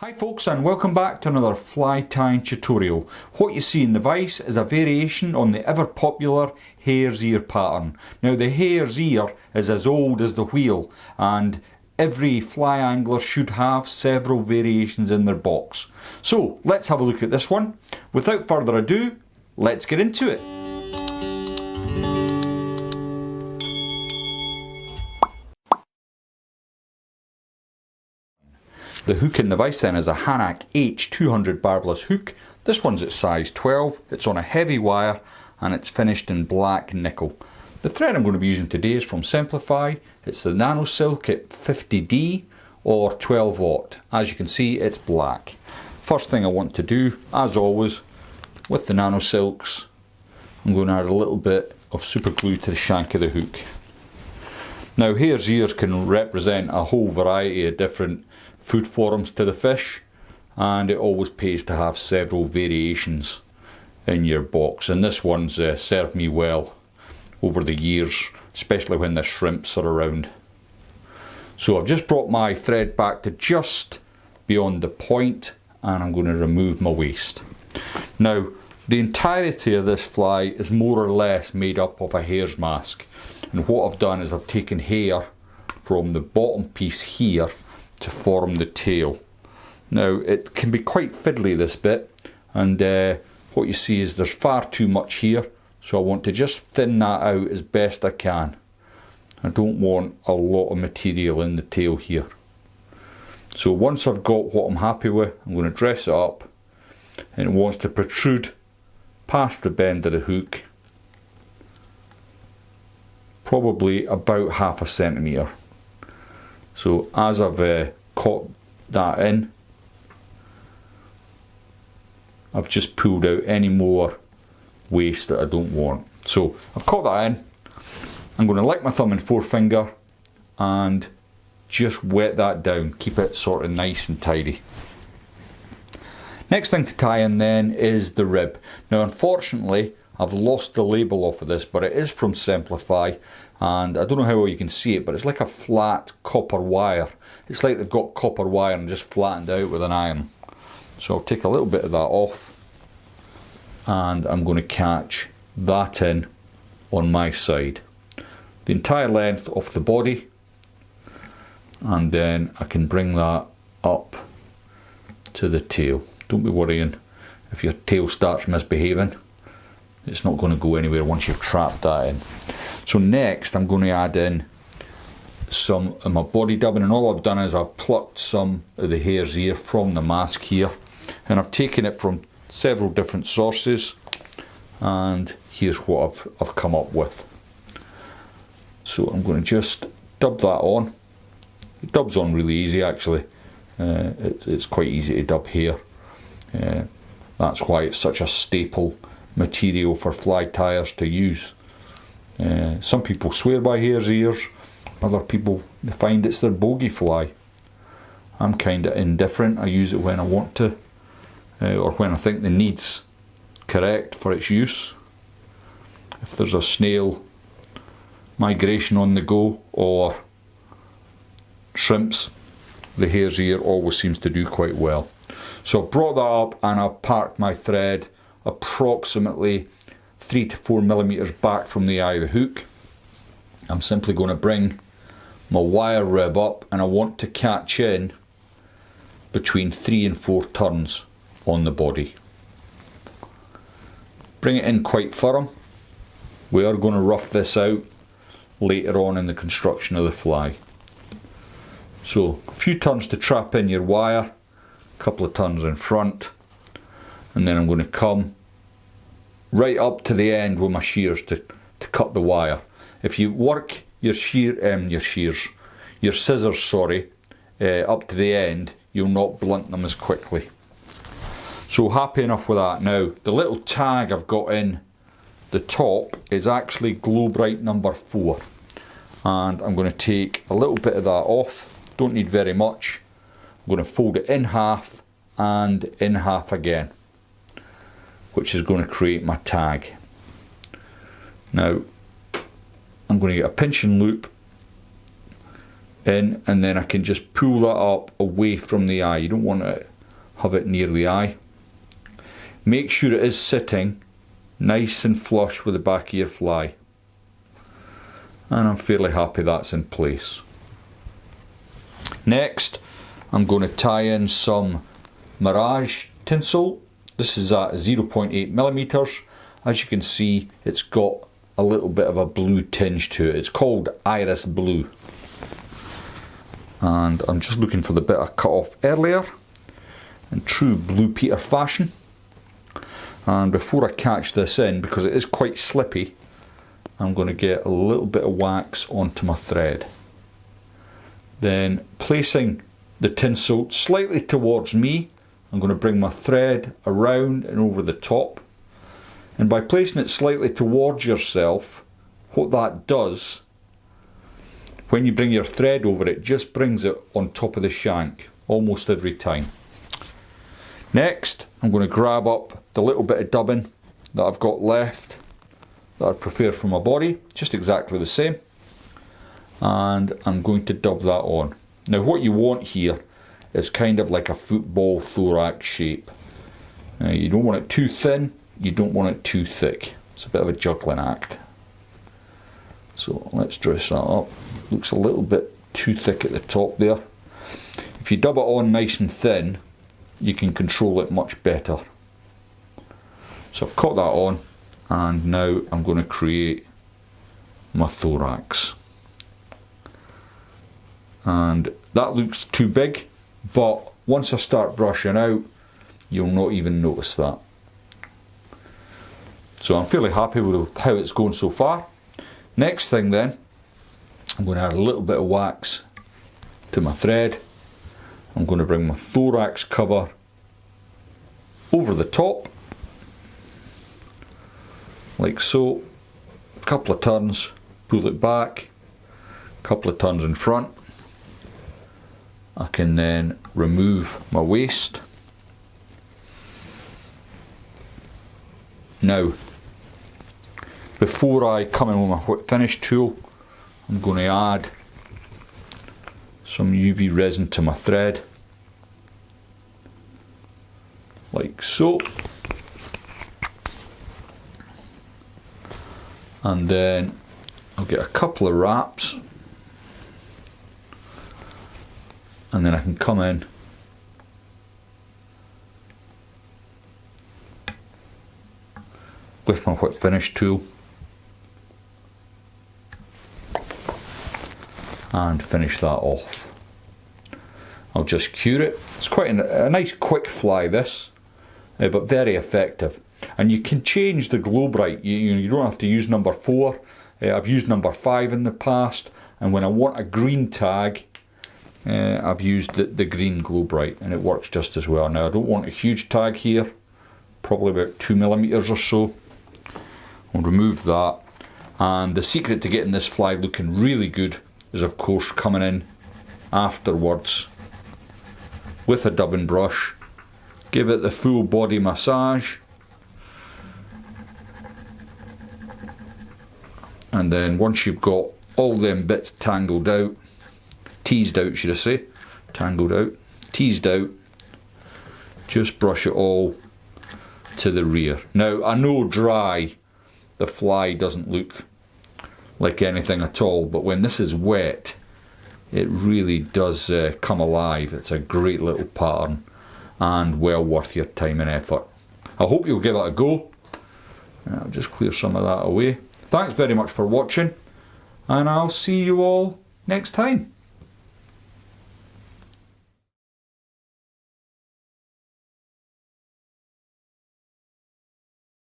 Hi folks, and welcome back to another fly tying tutorial. What you see in the vise is a variation on the ever popular hare's ear pattern. Now the hare's ear is as old as the wheel, and every fly angler should have several variations in their box. So let's have a look at this one. Without further ado, let's get into it. The hook in the vise then is a Hanak H200 barbless hook. This one's at size 12, it's on a heavy wire and it's finished in black nickel. The thread I'm going to be using today is from Semperfli. It's the Nano silk at 50D or 12 watt. As you can see, it's black. First thing I want to do, as always, with the Nano silks, I'm going to add a little bit of super glue to the shank of the hook. Now hare's ears can represent a whole variety of different food forms to the fish, and it always pays to have several variations in your box, and this one's served me well over the years, especially when the shrimps are around. So I've just brought my thread back to just beyond the point and I'm going to remove my waste. Now the entirety of this fly is more or less made up of a hare's mask, and what I've done is I've taken hair from the bottom piece here to form the tail. Now it can be quite fiddly, this bit, and what you see is there's far too much here, so I want to just thin that out as best I can. I don't want a lot of material in the tail here. So once I've got what I'm happy with, I'm going to dress it up, and it wants to protrude past the bend of the hook, probably about ½ centimetre. So as I've caught that in, I've just pulled out any more waste that I don't want. So I've caught that in. I'm going to lick my thumb and forefinger and just wet that down, keep it sort of nice and tidy. Next thing to tie in then is the rib. Now unfortunately I've lost the label off of this, but it is from Semperfli, and I don't know how well you can see it, but it's like a flat copper wire. It's like they've got copper wire and just flattened out with an iron. So I'll take a little bit of that off, and I'm going to catch that in on my side, the entire length of the body, and then I can bring that up to the tail. Don't be worrying if your tail starts misbehaving. It's not going to go anywhere once you've trapped that in. So next I'm going to add in some of my body dubbing, and all I've done is I've plucked some of the hare's ear from the mask here, and I've taken it from several different sources, and here's what I've come up with. So I'm going to just dub that on. It dubs on really easy actually. It's quite easy to dub hair. That's why it's such a staple material for fly tyers to use. Some people swear by hare's ears, other people they find it's their bogey fly. I'm kind of indifferent. I use it when I want to, or when I think the need's correct for its use. If there's a snail migration on the go or shrimps, the hare's ear always seems to do quite well. So I've brought that up and I've parked my thread approximately 3 to 4 millimeters back from the eye of the hook. I'm simply going to bring my wire rib up, and I want to catch in between 3 and 4 turns on the body. Bring it in quite firm. We are going to rough this out later on in the construction of the fly. So a few turns to trap in your wire, a couple of turns in front, and then I'm going to come right up to the end with my shears to cut the wire. If you work your scissors, sorry, up to the end, you'll not blunt them as quickly. So happy enough with that. Now the little tag I've got in the top is actually Glo-Bite No4, and I'm going to take a little bit of that off. Don't need very much. I'm going to fold it in half and in half again, which is going to create my tag. Now I'm going to get a pinching loop in, and then I can just pull that up away from the eye. You don't want to have it near the eye. Make sure it is sitting nice and flush with the back of your fly. And I'm fairly happy that's in place. Next, I'm going to tie in some Mirage Tinsel. This is at 0.8 millimeters. As you can see, it's got a little bit of a blue tinge to it. It's called Iris Blue. And I'm just looking for the bit I cut off earlier in true Blue Peter fashion. And before I catch this in, because it is quite slippy, I'm going to get a little bit of wax onto my thread. Then placing the tinsel slightly towards me, I'm going to bring my thread around and over the top. And by placing it slightly towards yourself, what that does, when you bring your thread over it, just brings it on top of the shank almost every time. Next, I'm going to grab up the little bit of dubbing that I've got left that I prepared for my body, just exactly the same, and I'm going to dub that on. Now what you want here is kind of like a football thorax shape. Now, you don't want it too thin, you don't want it too thick. It's a bit of a juggling act. So let's dress that up. Looks a little bit too thick at the top there. If you dub it on nice and thin, you can control it much better. So I've cut that on, and now I'm going to create my thorax. And that looks too big, but once I start brushing out, you'll not even notice that. So I'm fairly happy with how it's going so far. Next thing then, I'm going to add a little bit of wax to my thread. I'm going to bring my thorax cover over the top, like so. A couple of turns, pull it back, a couple of turns in front. I can then remove my waist. Now, before I come in with my whip finish tool, I'm going to add some UV resin to my thread, like so. And then I'll get a couple of wraps, and then I can come in with my whip finish tool and finish that off. I'll just cure it. It's quite a nice quick fly this, but very effective. And you can change the Glo-Bite. You don't have to use number 4. I've used number 5 in the past, and when I want a green tag, I've used the green Glo-Bite, and it works just as well. Now I don't want a huge tag here, probably about 2 millimeters or so. I'll remove that. And the secret to getting this fly looking really good is, of course, coming in afterwards with a dubbing brush, give it the full body massage, and then once you've got all them bits tangled out, teased out should I say, tangled out, teased out, just brush it all to the rear. Now I know dry the fly doesn't look like anything at all, but when this is wet it really does come alive. It's a great little pattern and well worth your time and effort. I hope you'll give it a go. I'll just clear some of that away. Thanks very much for watching, and I'll see you all next time.